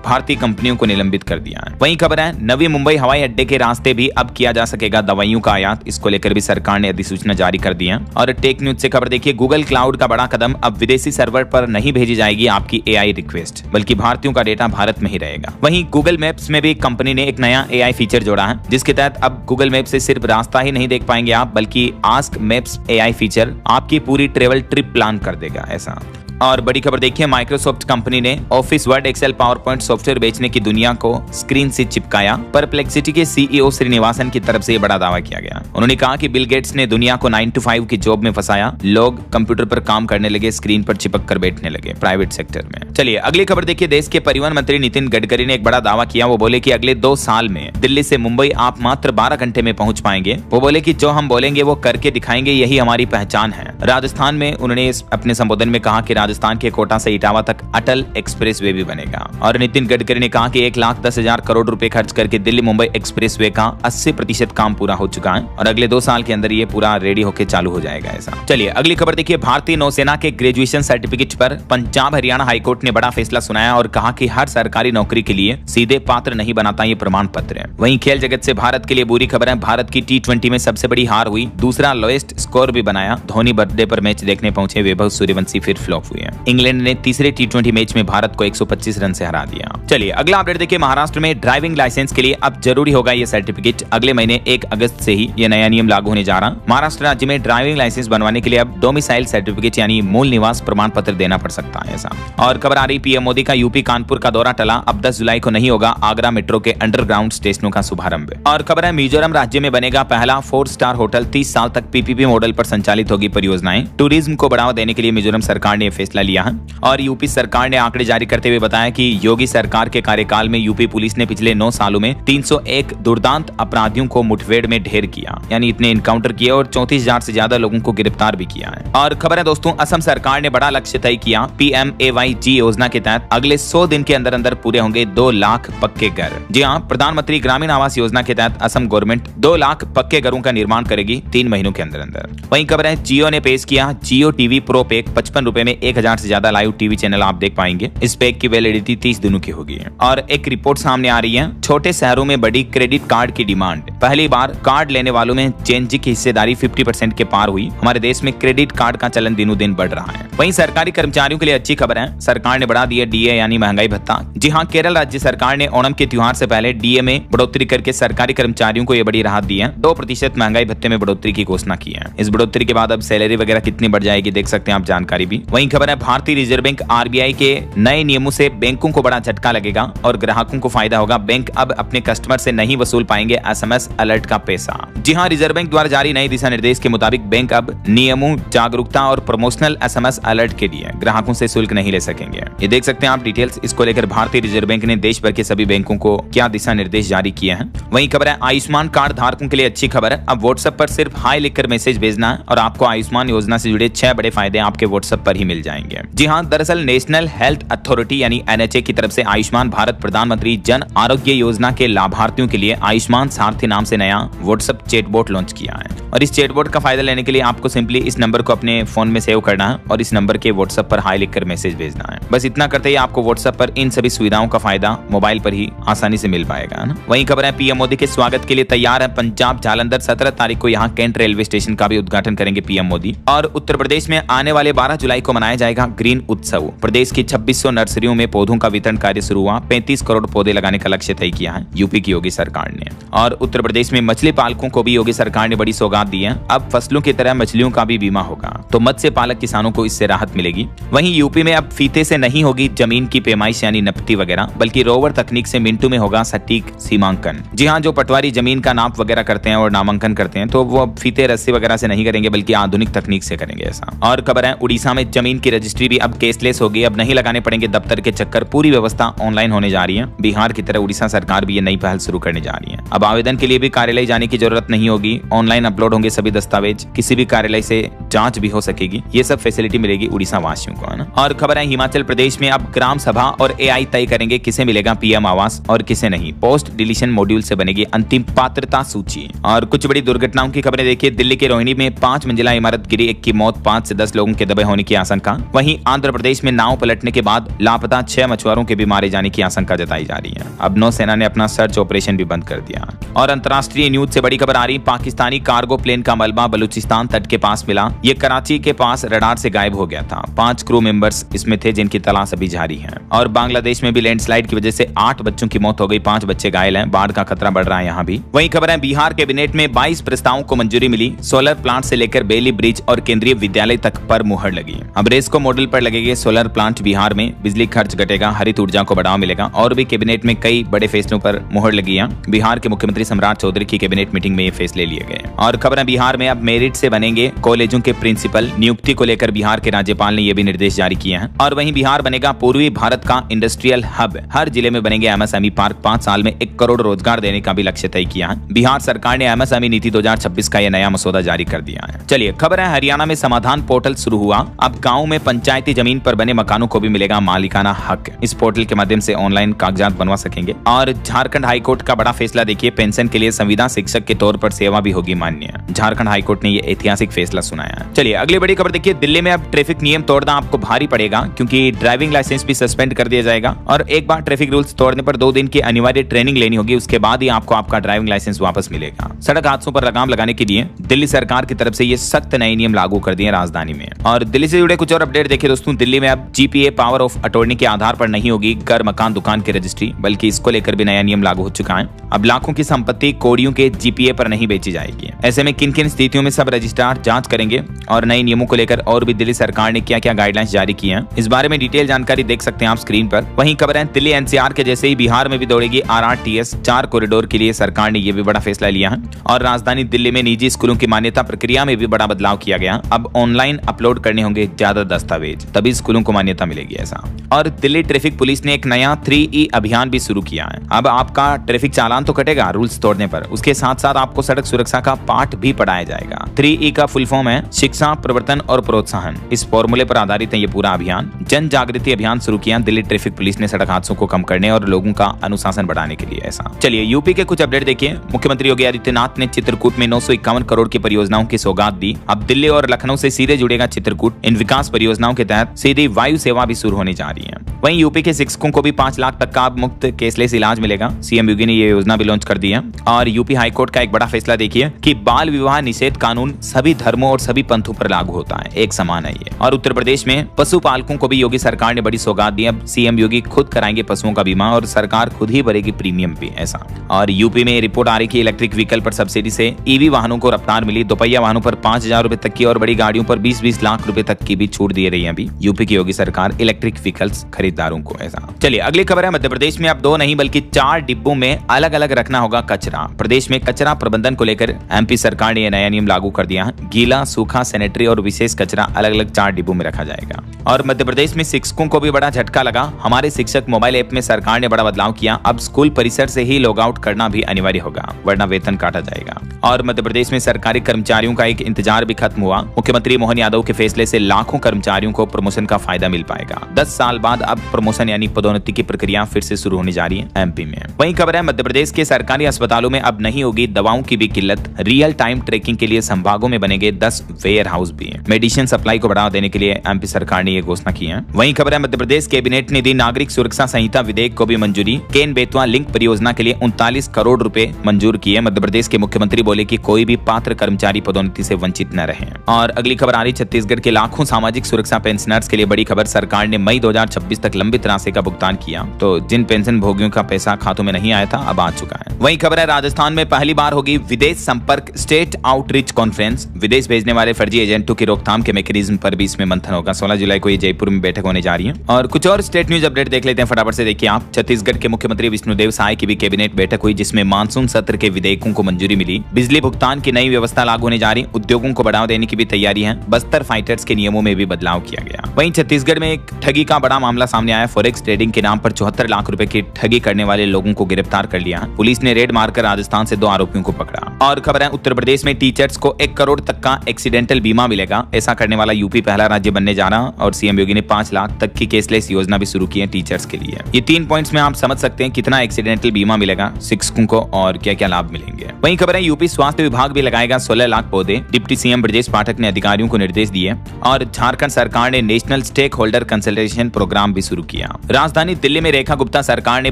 भारतीय कंपनियों को निलंबित कर दिया है। वहीं खबर है नवी मुंबई हवाई अड्डे के रास्ते भी अब किया जा सकेगा दवाइयों का आयात। इसको लेकर भी सरकार ने अधिसूचना जारी कर दी है। और टेक न्यूज से खबर देखिए, गूगल क्लाउड का बड़ा कदम, अब विदेशी सर्वर पर नहीं भेजी जाएगी आपकी एआई रिक्वेस्ट, बल्कि भारतीयों का डेटा भारत में ही रहेगा। वहीं गूगल मैप्स में भी कंपनी ने एक नया एआई फीचर जोड़ा है, जिसके तहत अब गूगल मैप से सिर्फ रास्ता ही नहीं देख पाएंगे आप, बल्कि आस्क मैप्स एआई फीचर आपकी पूरी ट्रेवल ट्रिप प्लान कर देगा ऐसा। और बड़ी खबर देखिए, माइक्रोसॉफ्ट कंपनी ने office, Word, Excel, PowerPoint software बेचने की दुनिया को स्क्रीन से चिपकाया। परप्लेक्सिटी के सीईओ श्रीनिवासन की तरफ से बड़ा दावा किया गया। उन्होंने कहा कि बिल गेट्स ने दुनिया को 9 to 5 की जॉब में फंसाया। लोग कंप्यूटर पर काम करने लगे, स्क्रीन पर चिपक कर बैठने लगे प्राइवेट सेक्टर में। चलिए अगली खबर देखिए, देश के परिवहन मंत्री नितिन गडकरी ने एक बड़ा दावा किया। वो बोले कि अगले 2 साल में दिल्ली से मुंबई आप मात्र 12 घंटे में पहुंच पाएंगे। वो बोले कि जो हम बोलेंगे वो करके दिखाएंगे, यही हमारी पहचान है। राजस्थान में उन्होंने अपने संबोधन में कहा कि राजस्थान के कोटा से इटावा तक अटल एक्सप्रेसवे भी बनेगा। और नितिन गडकरी ने कहा कि 1,10,000 करोड़ रुपए खर्च करके दिल्ली मुंबई एक्सप्रेसवे का 80% काम पूरा हो चुका है और अगले 2 साल के अंदर ये पूरा रेडी होकर चालू हो जाएगा ऐसा। चलिए अगली खबर देखिए, भारतीय नौसेना के ग्रेजुएशन सर्टिफिकेट पर पंजाब हरियाणा हाईकोर्ट ने बड़ा फैसला सुनाया और कहा कि हर सरकारी नौकरी के लिए सीधे पात्र नहीं बनाता ये प्रमाण पत्र है। वहीं खेल जगत से भारत के लिए बुरी खबर है, भारत की T20 में सबसे बड़ी हार हुई, दूसरा लोएस्ट स्कोर भी बनाया। धोनी बर्थडे पर मैच देखने पहुंचे वैभव सूर्यवंशी फिर फ्लॉप हुए हैं। इंग्लैंड ने तीसरे T20 मैच में भारत को 125 रन से हरा दिया। चलिए अगला अपडेट देखिए, महाराष्ट्र में ड्राइविंग लाइसेंस के लिए अब जरूरी होगा ये सर्टिफिकेट। अगले महीने 1 अगस्त से ही ये नया नियम लागू होने जा रहा। महाराष्ट्र राज्य में ड्राइविंग लाइसेंस बनवाने के लिए अब डोमिसाइल सर्टिफिकेट यानी मूल निवास प्रमाण पत्र देना पड़ सकता है ऐसा। और खबर आ रही, पीएम मोदी का यूपी कानपुर का दौरा टला, अब 10 जुलाई को नहीं होगा आगरा मेट्रो के अंडरग्राउंड स्टेशनों का शुभारंभ। और खबर है, मिजोरम राज्य में बनेगा पहला 4 स्टार होटल, 30 साल तक पीपीपी मॉडल पर संचालित होगी परियोजनाएं। टूरिज्म को बढ़ावा देने के लिए मिजोरम सरकार ने फैसला लिया है। और यूपी सरकार ने आंकड़े जारी करते हुए बताया कि योगी सरकार के कार्यकाल में यूपी पुलिस ने पिछले 9 सालों में 301 दुर्दांत अपराधियों को मुठभेड़ में ढेर किया, यानी इतने इनकाउंटर किए और 34,000 से ज्यादा लोगों को गिरफ्तार भी किया है। और खबर है दोस्तों, असम सरकार ने बड़ा लक्ष्य तय किया। PMAYG योजना के तहत अगले 100 दिन के अंदर अंदर पूरे होंगे 2 लाख पक्के घर। जी हाँ, प्रधानमंत्री ग्रामीण आवास योजना के तहत असम गवर्नमेंट 2 लाख पक्के घरों का निर्माण करेगी 3 महीनों के अंदर अंदर। वहीं खबर है, जियो ने पेश किया जियो टीवी प्रो पैक, 55 रुपए में 1000 से ज्यादा लाइव टीवी चैनल आप देख पाएंगे। इस पैक की वैलिडिटी 30 दिनों की होगी। और एक रिपोर्ट सामने आ रही है, छोटे शहरों में बड़ी क्रेडिट कार्ड की डिमांड। पहली बार कार्ड लेने वालों में जेनजी की हिस्सेदारी 50% के पार हुई। हमारे देश में क्रेडिट कार्ड का चलन दिनों दिन बढ़ रहा है। वहीं सरकारी कर्मचारियों के लिए अच्छी खबर है, सरकार ने बढ़ा दिया डीए यानी महंगाई भत्ता। जी हाँ, केरल राज्य सरकार ने ओणम के त्योहार से पहले डीए में बढ़ोतरी करके सरकारी कर्मचारियों को यह बड़ी राहत दी है। 2% महंगाई भत्ते में बढ़ोतरी की घोषणा की है। इस बढ़ोतरी के बाद अब सैलरी वगैरह कितनी बढ़ जाएगी देख सकते हैं आप जानकारी भी। वहीं खबर है, भारतीय रिजर्व बैंक आरबीआई के नए नियमों से बैंकों को बड़ा झटका लगेगा और ग्राहकों को फायदा होगा। बैंक अब अपने कस्टमर से नहीं वसूल पाएंगे एसएमएस अलर्ट का पैसा। जी हां, रिजर्व बैंक द्वारा जारी नए दिशा निर्देश के मुताबिक बैंक अब नियमों, जागरूकता और प्रमोशनल एसएमएस अलर्ट के लिए ग्राहकों से शुल्क नहीं ले सकेंगे। ये देख सकते हैं आप डिटेल्स। इसको लेकर भारतीय रिजर्व बैंक ने देश भर के सभी बैंकों को क्या दिशा निर्देश जारी किए हैं। वहीं खबर है, आयुष्मान कार्ड धारकों के लिए अच्छी खबर है। अब व्हाट्सएप पर सिर्फ हाई लिखकर मैसेज भेजना है और आपको आयुष्मान योजना से जुड़े 6 बड़े फायदे आपके व्हाट्सएप पर ही मिल जाएंगे। जाएंगे। जी हाँ, दरअसल नेशनल हेल्थ अथॉरिटी यानी NHA की तरफ से आयुष्मान भारत प्रधानमंत्री जन आरोग्य योजना के लाभार्थियों के लिए आयुष्मान सारथी नाम से नया व्हाट्सएप चैटबॉट लॉन्च किया है। और इस चैटबॉट का फायदा लेने के लिए आपको सिंपली इस नंबर को अपने फोन में सेव करना है और इस नंबर के व्हाट्सएप पर हाई लिखकर मैसेज भेजना है। बस इतना करते ही आपको व्हाट्सएप पर इन सभी सुविधाओं का फायदा मोबाइल पर ही आसानी से मिल पाएगा ना। वहीं खबर है पीएम मोदी के स्वागत के लिए तैयार है पंजाब जालंधर। 17 तारीख को यहाँ कैंट रेलवे स्टेशन का भी उद्घाटन करेंगे पीएम मोदी। और उत्तर प्रदेश में आने वाले 12 जुलाई को मनाया जाएगा ग्रीन उत्सव। प्रदेश की 2600 नर्सरियों में पौधों का वितरण कार्य शुरू हुआ। 35 करोड़ पौधे लगाने का लक्ष्य तय किया है यूपी की योगी सरकार ने। और उत्तर प्रदेश में मछली पालकों को भी योगी सरकार ने बड़ी सौगात दी है। अब फसलों की तरह मछलियों का भी बीमा होगा, तो मत्स्य पालक किसानों को इससे राहत मिलेगी। वहीं यूपी में अब फीते से नहीं होगी जमीन की पैमाइश यानी नपटी वगैरह, बल्कि रोवर तकनीक से मिनटों में होगा सटीक सीमांकन। जी हाँ, जो पटवारी जमीन का नाप वगैरह करते हैं और नामांकन करते हैं तो वो अब फीते रस्सी वगैरह से नहीं करेंगे बल्कि आधुनिक तकनीक से करेंगे ऐसा। और खबर है उड़ीसा में जमीन की रजिस्ट्री भी अब केसलेस होगी। अब नहीं लगाने पड़ेंगे दफ्तर के चक्कर, पूरी व्यवस्था ऑनलाइन होने जा रही है। बिहार की तरह उड़ीसा सरकार भी ये नई पहल शुरू करने जा रही है। अब आवेदन के लिए भी कार्यालय जाने की जरूरत नहीं होगी। ऑनलाइन अपलोड होंगे सभी दस्तावेज, किसी भी कार्यालय से जांच भी हो सकेगी। ये सब फैसिलिटी मिलेगी उड़ीसा वासियों को, है ना। और खबर है हिमाचल प्रदेश में अब ग्राम सभा और AI तय करेंगे किसे मिलेगा पीएम आवास और किसे नहीं। पोस्ट डिलीशन मॉड्यूल से बनेगी अंतिम पात्रता सूची। और कुछ बड़ी दुर्घटनाओं की खबरें देखिए। दिल्ली के रोहिणी में 5 मंजिला इमारत गिरी, 1 की मौत, 5 से 10 लोगों के दबे होने की आशंका। वहीं आंध्र प्रदेश में नाव पलटने के बाद लापता 6 मछुआरों के भी मारे जाने की आशंका जताई जा रही है। अब नौसेना ने अपना सर्च ऑपरेशन भी बंद कर दिया। और अंतर्राष्ट्रीय न्यूज से बड़ी खबर आ रही, पाकिस्तानी कार्गो प्लेन का मलबा बलूचिस्तान तट के पास मिला। ये कराची के पास रडार से गायब हो गया था। 5 क्रू मेंबर्स इसमें थे जिनकी तलाश अभी जारी है। और बांग्लादेश में भी लैंडस्लाइड की वजह से 8 बच्चों की मौत हो गई, 5 बच्चे घायल हैं। बाढ़ का खतरा बढ़ रहा है यहाँ भी। वहीं खबर है बिहार कैबिनेट में 22 प्रस्तावों को मंजूरी मिली। सोलर प्लांट से लेकर बेली ब्रिज और केंद्रीय विद्यालय तक पर मुहर लगी। अब रेस्को मॉडल पर लगेंगे सोलर प्लांट बिहार में, बिजली खर्च घटेगा, हरित ऊर्जा को बढ़ावा मिलेगा। और भी कैबिनेट में कई बड़े फैसलों पर मुहर लगी है। बिहार के मुख्यमंत्री सम्राट चौधरी की कैबिनेट मीटिंग में ये फैसले लिए गए। और खबर है बिहार में अब मेरिट से बनेंगे कॉलेजों के प्रिंसिपल। नियुक्ति को लेकर बिहार के राज्यपाल ने ये भी निर्देश जारी किए हैं। और वहीं बिहार बनेगा पूर्वी भारत का इंडस्ट्रियल हब। हर जिले में बनेंगे MSME पार्क। 5 साल में 1 करोड़ रोजगार देने का भी लक्ष्य तय किया है। बिहार सरकार ने MSME नीति 2026 का यह नया मसौदा जारी कर दिया है। चलिए खबर है हरियाणा में समाधान पोर्टल शुरू हुआ। अब गाँव में पंचायती जमीन पर बने मकानों को भी मिलेगा मालिकाना हक। इस पोर्टल के माध्यम से ऑनलाइन कागजात बनवा सकेंगे। और झारखंड हाईकोर्ट का बड़ा फैसला देखिए, पेंशन के लिए संविदा शिक्षक के तौर पर सेवा भी होगी मान्य। झारखंड हाईकोर्ट ने ये ऐतिहासिक फैसला सुनाया है। चलिए अगली बड़ी खबर देखिए। दिल्ली में अब ट्रैफिक नियम तोड़ना आपको भारी पड़ेगा, क्योंकि ड्राइविंग लाइसेंस भी सस्पेंड कर दिया जाएगा। और एक बार ट्रैफिक रूल्स तोड़ने पर 2 दिन की अनिवार्य ट्रेनिंग लेनी होगी। उसके बाद ही आपको आपका ड्राइविंग लाइसेंस वापस मिलेगा। सड़क हादसों पर लगाम लगाने के लिए दिल्ली सरकार की तरफ से ये सख्त नए नियम लागू कर दिए राजधानी में। और दिल्ली से जुड़े कुछ और अपडेट देखिए दोस्तों। दिल्ली में अब GPA पावर ऑफ अटॉर्नी के आधार पर नहीं होगी घर मकान दुकान की रजिस्ट्री, बल्कि इसको लेकर भी नया नियम लागू हो चुका है। अब लाखों की संपत्ति कौड़ियों के GPA पर नहीं बेची जाएगी। ऐसे में किन किन स्थितियों में सब रजिस्ट्रार जांच करेंगे और नए नियमों को लेकर और भी दिल्ली सरकार ने क्या क्या गाइडलाइंस जारी की हैं, इस बारे में डिटेल जानकारी देख सकते हैं आप स्क्रीन पर। वहीं खबर है दिल्ली NCR के जैसे ही बिहार में भी दौड़ेगी RRTS। 4 कॉरिडोर के लिए सरकार ने यह भी बड़ा फैसला लिया है। और राजधानी दिल्ली में निजी स्कूलों की मान्यता प्रक्रिया में भी बड़ा बदलाव किया गया। अब ऑनलाइन अपलोड करने होंगे ज्यादा दस्तावेज, तभी स्कूलों को मान्यता मिलेगी ऐसा। और दिल्ली ट्रैफिक पुलिस ने एक नया 3E अभियान भी शुरू किया है। अब आपका ट्रैफिक चालान तो कटेगा रूल्स तोड़ने पर, उसके साथ साथ आपको सड़क सुरक्षा का पाठ भी पढ़ाया जाएगा। 3E का फुल फॉर्म है शिक्षा, प्रवर्तन और प्रोत्साहन। इस फॉर्मूले पर आधारित है ये पूरा अभियान। जन जागृति अभियान शुरू किया दिल्ली ट्रैफिक पुलिस ने सड़क हादसों को कम करने और लोगों का अनुशासन बढ़ाने के लिए ऐसा। चलिए यूपी के कुछ अपडेट देखिए। मुख्यमंत्री योगी आदित्यनाथ ने चित्रकूट में 951 करोड़ की परियोजनाओं की सौगात दी। अब दिल्ली और लखनऊ से सीधे जुड़ेगा चित्रकूट। इन विकास परियोजनाओं के तहत सीधी वायु सेवा भी शुरू होने जा रही है। वहीं यूपी के शिक्षकों को भी 5 लाख तक का मुफ्त केसलेस इलाज मिलेगा। CM योगी ने ये योजना भी लॉन्च कर दी है। और यूपी हाईकोर्ट का एक बड़ा फैसला देखिए कि बाल विवाह निषेध कानून सभी धर्मों और सभी पंथों पर लागू होता है, एक समान है ये। और उत्तर प्रदेश में पशुपालकों को भी योगी सरकार ने बड़ी सौगात दी। अब CM योगी खुद कराएंगे पशुओं का बीमा और सरकार खुद ही भरेगी प्रीमियम भी ऐसा। और यूपी में रिपोर्ट आ रही कि इलेक्ट्रिक व्हीकल पर सब्सिडी से EV वाहनों को रफ्तार मिली। दोपहिया वाहनों पर 5000 रुपए तक की और बड़ी गाड़ियों पर 20-20 लाख रुपए तक की भी छूट दे रही है अभी यूपी की योगी सरकार इलेक्ट्रिक व्हीकल्स खरीदारों को ऐसा। चलिए अगली खबर है। मध्य प्रदेश में अब 2 नहीं बल्कि 4 डिब्बों में अलग अलग रखना होगा कचरा। प्रदेश में कचरा प्रबंधन को लेकर MP सरकार ने यह नया नियम लागू कर दिया है। गीला, सूखा, सैनिटरी और विशेष कचरा अलग अलग 4 डिब्बों में रखा जाएगा। और मध्य प्रदेश में शिक्षकों को भी बड़ा झटका लगा। हमारे शिक्षक मोबाइल ऐप में सरकार ने बड़ा बदलाव किया। अब स्कूल परिसर से ही लॉग आउट करना भी अनिवार्य होगा, वरना वेतन काटा जाएगा। और मध्य प्रदेश में सरकारी कर्मचारियों का एक इंतजार भी खत्म हुआ। मुख्यमंत्री मोहन यादव के फैसले से लाखों कर्मचारी कर्मचारियों को प्रमोशन का फायदा मिल पाएगा। 10 साल बाद अब प्रमोशन यानी पदोन्नति की प्रक्रिया फिर से शुरू होने जा रही है एमपी में। वहीं खबर है मध्य प्रदेश के सरकारी अस्पतालों में अब नहीं होगी दवाओं की भी किल्लत। रियल टाइम ट्रैकिंग के लिए संभागों में बनेंगे 10 वेयर हाउस भी। मेडिसिन सप्लाई को बढ़ावा देने के लिए एमपी सरकार ने यह घोषणा की है। वहीं खबर है मध्य प्रदेश कैबिनेट ने दी नागरिक सुरक्षा संहिता विधेयक को भी मंजूरी। केन बेतवा लिंक परियोजना के लिए 39 करोड़ रुपए मंजूर किए। मध्य प्रदेश के मुख्यमंत्री बोले कि कोई भी पात्र कर्मचारी पदोन्नति से वंचित न रहे। और अगली खबर आ रही छत्तीसगढ़ के लाखों सामाजिक सुरक्षा पेंशनर्स के लिए बड़ी खबर। सरकार ने मई 2026 तक लंबित राशि का भुगतान किया। तो जिन पेंशन भोगियों का पैसा खातों में नहीं आया था अब आ चुका है। वहीं खबर है राजस्थान में पहली बार होगी विदेश संपर्क स्टेट आउटरीच कॉन्फ्रेंस। विदेश भेजने वाले फर्जी एजेंटों की रोकथाम के मैकेनिज्म पर भी इसमें मंथन होगा। 16 जुलाई को ये जयपुर में बैठक होने जा रही है। और कुछ और स्टेट न्यूज अपडेट देख लेते हैं फटाफट से। देखिए आप, छत्तीसगढ़ के मुख्यमंत्री विष्णुदेव साय की भी कैबिनेट बैठक हुई जिसमें मानसून सत्र के विधेयकों को मंजूरी मिली। बिजली भुगतान की नई व्यवस्था लागू होने जा रही। उद्योगों को बढ़ावा देने की भी तैयारी है। बस्तर फाइटर्स के नियमों में भी बदलाव किया गया। वहीं छत्तीसगढ़ में एक ठगी का बड़ा मामला सामने आया। फॉरेक्स ट्रेडिंग के नाम पर 74 लाख रुपए की ठगी करने वाले लोगों को गिरफ्तार कर लिया। पुलिस ने रेड मारकर राजस्थान से 2 आरोपियों को पकड़ा। और खबर है उत्तर प्रदेश में टीचर्स को 1 करोड़ तक का एक्सीडेंटल बीमा मिलेगा। ऐसा करने वाला यूपी पहला राज्य बनने जा रहा। और सीएम योगी ने 5 लाख तक की केसलेस योजना भी शुरू की है टीचर्स के लिए। ये 3 पॉइंट्स में आप समझ सकते हैं कितना एक्सीडेंटल बीमा मिलेगा शिक्षकों को और क्या क्या लाभ मिलेंगे। वहीं खबर है यूपी स्वास्थ्य विभाग भी लगाएगा 16 लाख पौधे। डिप्टी सीएम ब्रजेश पाठक ने अधिकारियों को निर्देश दिए। और झारखंड सरकार ने national stakeholder consultation program भी शुरू किया। राजधानी दिल्ली में रेखा गुप्ता सरकार ने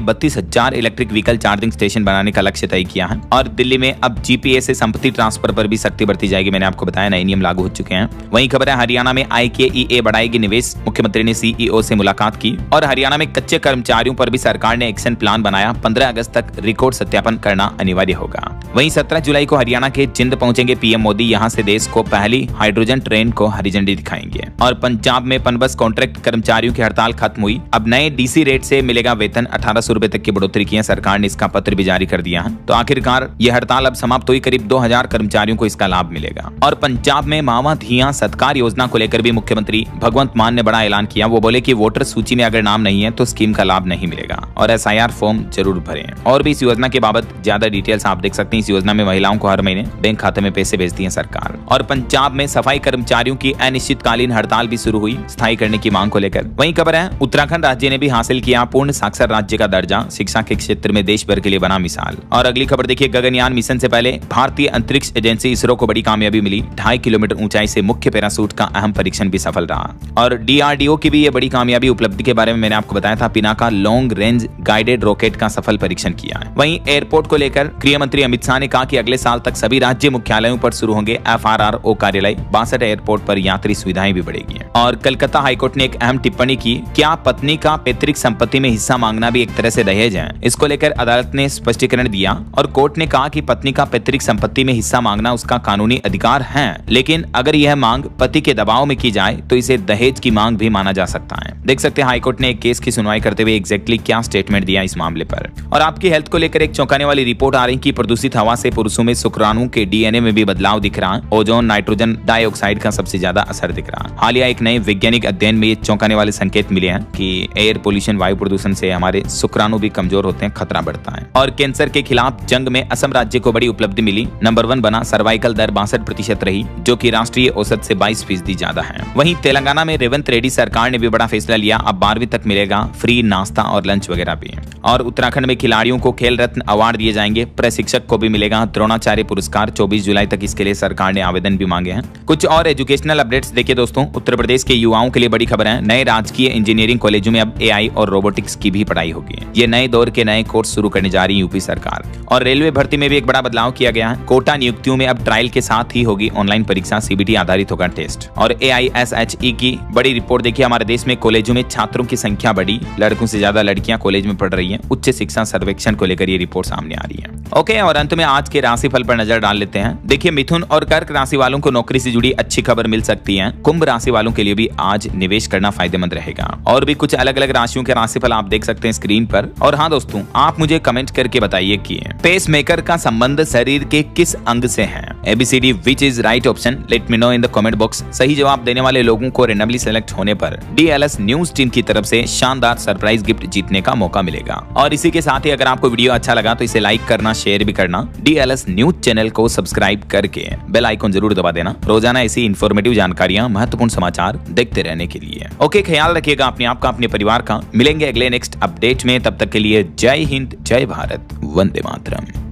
32,000 इलेक्ट्रिक व्हीकल चार्जिंग स्टेशन बनाने का लक्ष्य तय किया है। और दिल्ली में अब जीपीए से संपत्ति ट्रांसफर पर भी सख्ती बरती जाएगी। मैंने आपको बताया नए नियम लागू हो चुके हैं। वहीं खबर है हरियाणा में IKEA बढ़ाएगी निवेश। मुख्यमंत्री ने CEO से मुलाकात की। और हरियाणा में कच्चे कर्मचारियों पर भी सरकार ने एक्शन प्लान बनाया। 15 अगस्त तक रिकॉर्ड सत्यापन करना अनिवार्य होगा। वहीं 17 जुलाई को हरियाणा के जिंद पहुंचेंगे पीएम मोदी। यहां से देश को पहली हाइड्रोजन ट्रेन को हरी झंडी दिखाएंगे। और पंजाब में पनबस कॉन्ट्रैक्ट कर्मचारियों की हड़ताल खत्म हुई। अब नए डीसी रेट से मिलेगा वेतन। 1800 रुपए तक की बढ़ोतरी की है। सरकार ने इसका पत्र भी जारी कर दिया है। तो आखिरकार यह हड़ताल अब समाप्त हुई। करीब 2000 कर्मचारियों को इसका लाभ मिलेगा। और पंजाब में मावा धिया सत्कार योजना को लेकर भी मुख्यमंत्री भगवंत मान ने बड़ा ऐलान किया। वो बोले कि वोटर सूची में अगर नाम नहीं है तो स्कीम का लाभ नहीं मिलेगा और SIR फॉर्म जरूर भरें। और भी इस योजना के बाबत ज्यादा डिटेल्स आप देख सकते हैं। इस योजना में महिलाओं को हर महीने बैंक खाते में पैसे भेजती है सरकार। और पंजाब में सफाई कर्मचारियों की अनिश्चितकालीन हड़ताल भी शुरू हुई स्थायी करने की मांग को लेकर। वहीं खबर है उत्तराखंड राज्य ने भी हासिल किया पूर्ण साक्षर राज्य का दर्जा। शिक्षा के क्षेत्र में देश भर के लिए बना मिसाल। और अगली खबर देखिए, गगनयान मिशन से पहले भारतीय अंतरिक्ष एजेंसी इसरो को बड़ी कामयाबी मिली। 2.5 किलोमीटर ऊंचाई से मुख्य पैराशूट का अहम परीक्षण भी सफल रहा। और DRDO की भी ये बड़ी कामयाबी उपलब्धि के बारे में मैंने आपको बताया था। Pinaka long range guided rocket का सफल परीक्षण किया है। वहीं एयरपोर्ट को लेकर गृह मंत्री अमित शाह ने कहा कि अगले साल तक सभी राज्य मुख्यालयों पर शुरू होंगे FRRO कार्यालय। 62 एयरपोर्ट पर यात्री सुविधाएं भी बढ़ेगी। और कलकत्ता हाईकोर्ट ने एक अहम टिप्पणी की, क्या पत्नी का पैतृक संपत्ति में हिस्सा मांगना भी एक तरह से दहेज है? इसको लेकर अदालत ने स्पष्टीकरण दिया और कोर्ट ने कहा कि पत्नी का पैतृक संपत्ति में हिस्सा मांगना उसका कानूनी अधिकार है, लेकिन अगर यह मांग पति के दबाव में की जाए तो इसे दहेज की मांग भी माना जा सकता है। देख सकते हैं हाईकोर्ट ने एक केस की सुनवाई करते हुए एग्जैक्टली क्या स्टेटमेंट दिया इस मामले पर। और आपकी हेल्थ को लेकर एक चौंकाने वाली रिपोर्ट आ रही कि प्रदूषित हवा से पुरुषों में शुक्राणुओं के DNA में भी बदलाव दिख रहा। ओजोन नाइट्रोजन डाइऑक्साइड का सबसे ज्यादा असर दिख रहा। हालिया एक नए वैज्ञानिक अध्ययन में ये चौंकाने वाले संकेत मिले हैं कि एयर पोल्यूशन वायु प्रदूषण से हमारे शुक्राणु भी कमजोर होते हैं, खतरा बढ़ता है। और कैंसर के खिलाफ जंग में असम राज्य को बड़ी उपलब्धि मिली। नंबर 1 बना। सर्वाइकल दर 62% रही, जो कि राष्ट्रीय औसत से 22% ज्यादा है। वहीं तेलंगाना में रेवंत रेड्डी सरकार ने भी बड़ा फैसला लिया। अब 12वीं तक मिलेगा फ्री नाश्ता और लंच वगैरह भी। और उत्तराखंड में खिलाड़ियों को खेल रत्न अवार्ड दिए जाएंगे। प्रशिक्षक को भी मिलेगा द्रोणाचार्य पुरस्कार। 24 जुलाई तक इसके लिए सरकार ने आवेदन भी मांगे हैं। कुछ और एजुकेशनल अपडेट्स देखिए दोस्तों। उत्तर प्रदेश के युवाओं के लिए बड़ी खबर है। नए राजकीय इंजीनियरिंग कॉलेजों में अब AI और रोबोटिक्स की भी पढ़ाई होगी। ये नए दौर के नए कोर्स शुरू करने जा रही है यूपी सरकार। और रेलवे भर्ती में भी एक बड़ा बदलाव किया गया है। कोटा नियुक्तियों में अब ट्रायल के साथ ही होगी ऑनलाइन परीक्षा। CBT आधारित होगा टेस्ट। और AISHE की बड़ी रिपोर्ट देखिए। हमारे देश में कॉलेजों में छात्रों की संख्या बढ़ी। लड़कों से ज्यादा लड़कियां कॉलेज में पढ़ रही हैं। उच्च शिक्षा सर्वेक्षण को लेकर ये रिपोर्ट सामने आ रही है। ओके, और अंत में आज के राशिफल पर नजर डाल लेते हैं। देखिए, मिथुन और कर्क राशि वालों को नौकरी से जुड़ी अच्छी खबर मिल सकती है। कुंभ राशि वालों के लिए भी आज निवेश करना फायदेमंद रहेगा। और भी कुछ अलग अलग राशियों के राशिफल आप देख सकते हैं स्क्रीन पर। और हाँ दोस्तों, आप मुझे कमेंट करके बताइए कि पेस मेकर का संबंध शरीर के किस अंग से है? ABCD which is right option? Let me know in the comment box. सही जवाब देने वाले लोगों को रेंडमली सेलेक्ट होने पर DLS न्यूज टीम की तरफ से शानदार सरप्राइज गिफ्ट जीतने का मौका मिलेगा। और इसी के साथ ही अगर आपको वीडियो अच्छा लगा तो इसे लाइक करना, शेयर भी करना। DLS न्यूज चैनल को सब्सक्राइब करके बेल आइकन जरूर दबा देना रोजाना ऐसी इंफॉर्मेटिव जानकारियां, महत्वपूर्ण समाचार देखते रहने के लिए। ओके, ख्याल रखिएगा अपने आप का, अपने परिवार का। मिलेंगे अगले नेक्स्ट अपडेट में, तब तक के लिए जय हिंद, जय भारत, वंदे मातरम।